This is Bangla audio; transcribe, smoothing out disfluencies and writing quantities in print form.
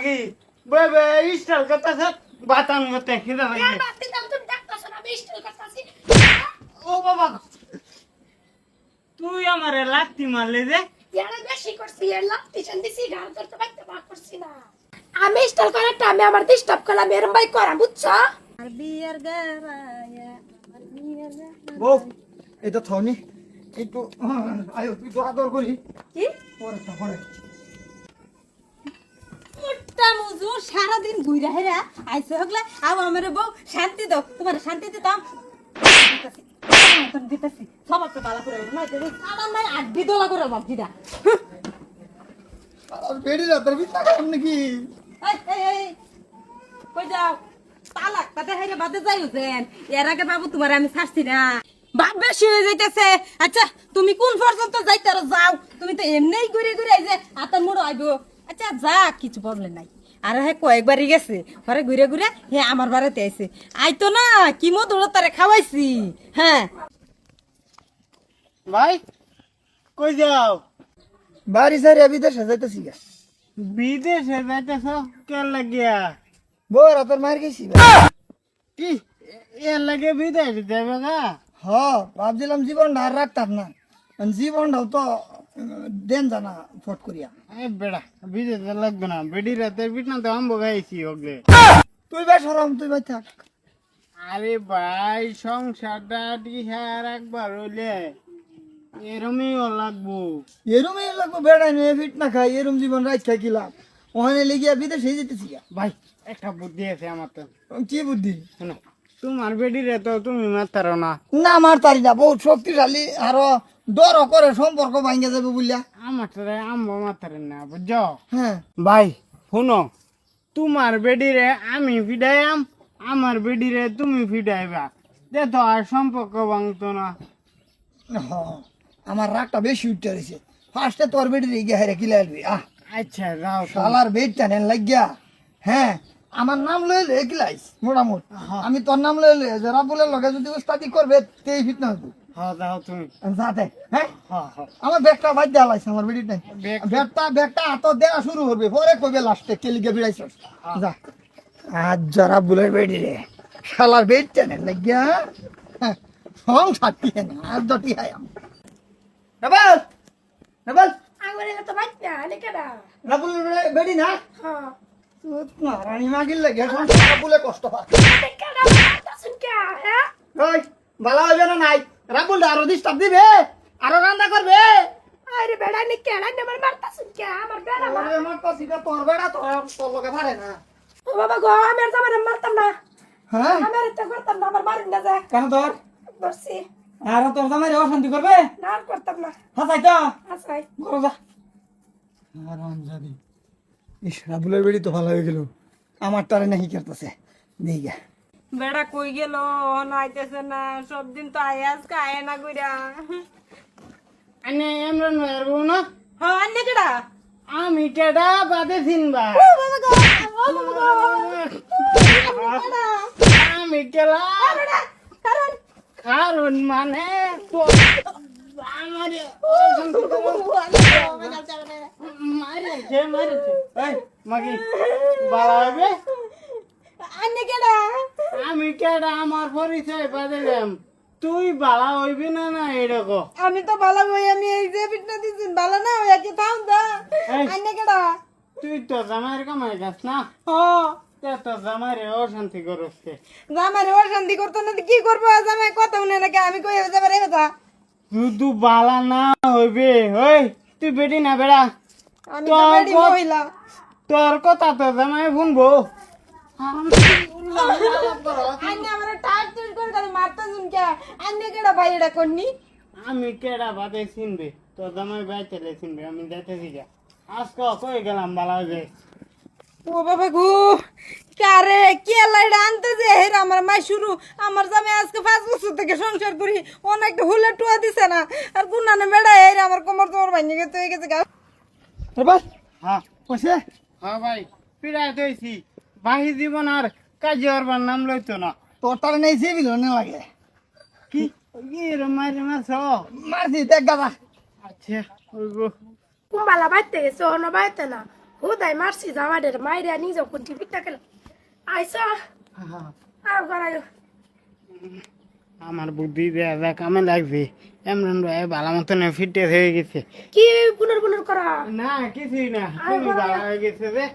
মাগি বই বই স্টাইল করতেছ বাতান মতে খিদা লাগে বাতি দাম তুমি দেখতাছ না আমি স্টাইল করতাছি ও বাবা তুই আমারে লাত্তি মারলি যে এরা বেশি করছি এর লাত্তি চান্দিছি গাল করতে বাইতে বাক করছি না আমি স্টাইল করাটা আমি আমার ডিস্টার্ব করলাম এরম ভাই করা বুঝছো আর বিয়ার গারায়া আমার বিয়ার বউ এই তো থাওনি একটু আয়ো তুই তো আদর করি কি পরে মোটা মজুর সারাদিন ঘুরে হেরা আইসে হগলা আও আমারে বউ শান্তি দাও তোমার শান্তি দিতাম দিতেছি সবার তো বালা করে না আমার নাই আড্ডি দোলা করে বাপজিদা আর বেড়ি রাতের বিছনা কাম নাকি এই কই যাও তালাক তাতে হেরে বাদে যাই হোসেন এর আগে বাবু তোমার আমি ছাড়ছি না বাপ বেশি হয়ে যাইতেছে আচ্ছা তুমি কোন পর্যন্ত যাইতারো যাও তুমি তো এমনিই ঘুরে ঘুরে এই যে আতার মোড় আইবো আচ্ছা যা কিছু প্রবলেম নাই আর হ্যাঁ কয়েকবারই গেছে পরে ঘুরে ঘুরে হে আমার বাড়িতে আইছে আইতো না কি মধুর তারে খাওয়াইছি হ্যাঁ ভাই কই যাও বাড়ি সারি বিদেশে যাইতেছি গা বিদেশে যাইতেছ কে লাগিয়া বউ রাতের মার গেছি কি এর লাগে বিদেশ যাবে গা হ ভাবছিলাম জীবনটা আর রাখতাম না জীবনটাও তো দেন জানা ফট করিয়া এই বেড়া বিদেশ লাগবে না বেডি রাতে বিটনা তো আম্ব গাইছি ওগলে তুই বেশ হরম তুই ভাই থাক আরে ভাই সংসারটা ডিহার একবার হইলে এরমিও লাগবো এরমই লাগবো বেড়াই নিয়ে ফিট না খাই এরম জীবন রাত খাই কিলাম ওখানে লেগিয়া বিদেশে যেতেছি গা ভাই একটা বুদ্ধি আছে আমার তো কি বুদ্ধি শোনো তোমার বেডিরে তো তুমি মারতারো না না আমার তারি না বহুত শক্তিশালী আরো ডর করে সম্পর্ক ভাঙ্গে যাবে বুঝলা আমার তো আম্ব মারতারেন না বুঝছো হ্যাঁ ভাই শুনো তোমার বেডিরে আমি ফিডাইম আমার বেডিরে তুমি ফিডাইবা দেখো আর সম্পর্ক ভাঙতো না হ, আমার রাগটা বেশি উঠতে রয়েছে ফার্স্টে তোর বেডি গিয়ে হেরে কিলে আসবি আচ্ছা যাও তুমি। শালার বেডটা নেন লাগিয়া হ্যাঁ আমার নাম লইলে কিলাইস মোটামুট আমি তোর নাম লইলে যারা বলে লগে যদি উস্তাদি করবে তেই ফিট না হইব হ্যাঁ যাও তুমি যাতে হ্যাঁ হ্যাঁ হ্যাঁ আমার ব্যাগটা বাদ দেওয়া লাগছে আমার বেডির নাই ব্যাগ- ব্যাগটা হাত দেওয়া শুরু করবে পরে কবে লাস্টে কেলিকে বিড়াইছ যা আজ যারা বলে বেডি রে শালার বেডটা নেন লাগিয়া হ্যাঁ সংসার টিহে না আর দটি হাই নেবাল নেবাল আঙ্গুরে তো বাইতে না আনে কেডা রাবুল বেডি না হ্যাঁ রানী মাগিল লাগে সংসার বলে কষ্ট পায় কেডা বাতাছুন কে হ্যাঁ ওই ভালো হবে না নাই রাবুল আরো ডিস্টার্ব দিবে আরো রান্না করবে আরে বেড়া নি কেডা নে আমার মারতাছুন কে আমার বেড়া মা ওরে আমার তো সিধা তোর বেড়া তোর লগে পারে না ও বাবা গো আমি আর জামারে মারতাম না হ্যাঁ আমি আর এটা করতাম না আমার মারিন না যায় কেন তোর ধরছি আর তোর জামাই অশান্তি করবে না আর করতাম না হাসাই তো আসাই ঘরে যা আরাম জানি ইস রাবুলের বেড়ি তো ভালো হয়ে গেল আমার তারে নাকি করতেছে দিকে বেড়া কই গেল নাইতেছে না সব দিন তো আয়াজ খায় না কইরা আনে এমরান ভাইয়ের বউ না হ্যাঁ আন্নে কেডা আমি কেডা বাদে চিনবা আমি কেলা কারণ মানে তো আমার মারেছে এই মাগি বালা হবে আন্নে কেডা আমি কেডা আমার পরিচয় বাদিলাম তুই বালা হইবি না না এরকম আমি তো ভালো বই আমি এই যে পিটনা দিছিন ভালো না ওই কি থাম দা এই। আন্নে কেডা তুই তো জামাইয়ের কামাই গাছ না হ্যাঁ তে তো জামাইরে অশান্তি করছে জামারে অশান্তি করতো না তো কি করবো জামাই কথা শুনে নাকি আমি কই যাবার এই কথা শুধু বালা না হইবে ওই তুই বেটি না বেড়া আমি তো বেডি মহিলা তোর কথা তো জামাই শুনবো আন্নে আমার টাচ টুট করে খালি মারতা শুন কে আন্নে কেডা ভাই এটা করনি আমি কেডা বাদে চিনবে তোর জামাই বাইতে চিনবে আমি যাইতেছি যা আজকে কই গেলাম বালা হইবে ও বাবা গো কারে কে লাইডা আনতে যে হের আমার মাই শুরু আমার জামাই আজকে 5 বছর থেকে সংসার করি অনেকটা হুলে টুয়া দিছে না আর গুনানে বেড়া হের আমার কোমর তোমার ভাঙে গেছে হয়ে গেছে গা এবার হ্যাঁ কইছে হ্যাঁ ভাই পিড়াই তৈছি বাহি জীবন আর কাজে ওরবার নাম লইতো না তোর তারে নেই সে বিল না লাগে কি মারি মাছ মারছি দেখ গাদা আচ্ছা ওই গো কুম্বালা বাইতে গেছে অন্য বাইতে না হুদাই মারছি জামাইদের মাইরে নিজে কোনটি পিঠা খেলাম আইসা আর গড়াইও আমার বুদ্ধি দেয়া যা কামে লাগছে এমন ভালো মতন ফিটনেস হয়ে গেছে কি পুনর পুনর করা না কিছুই না তুমি ভালো হয়ে গেছে যে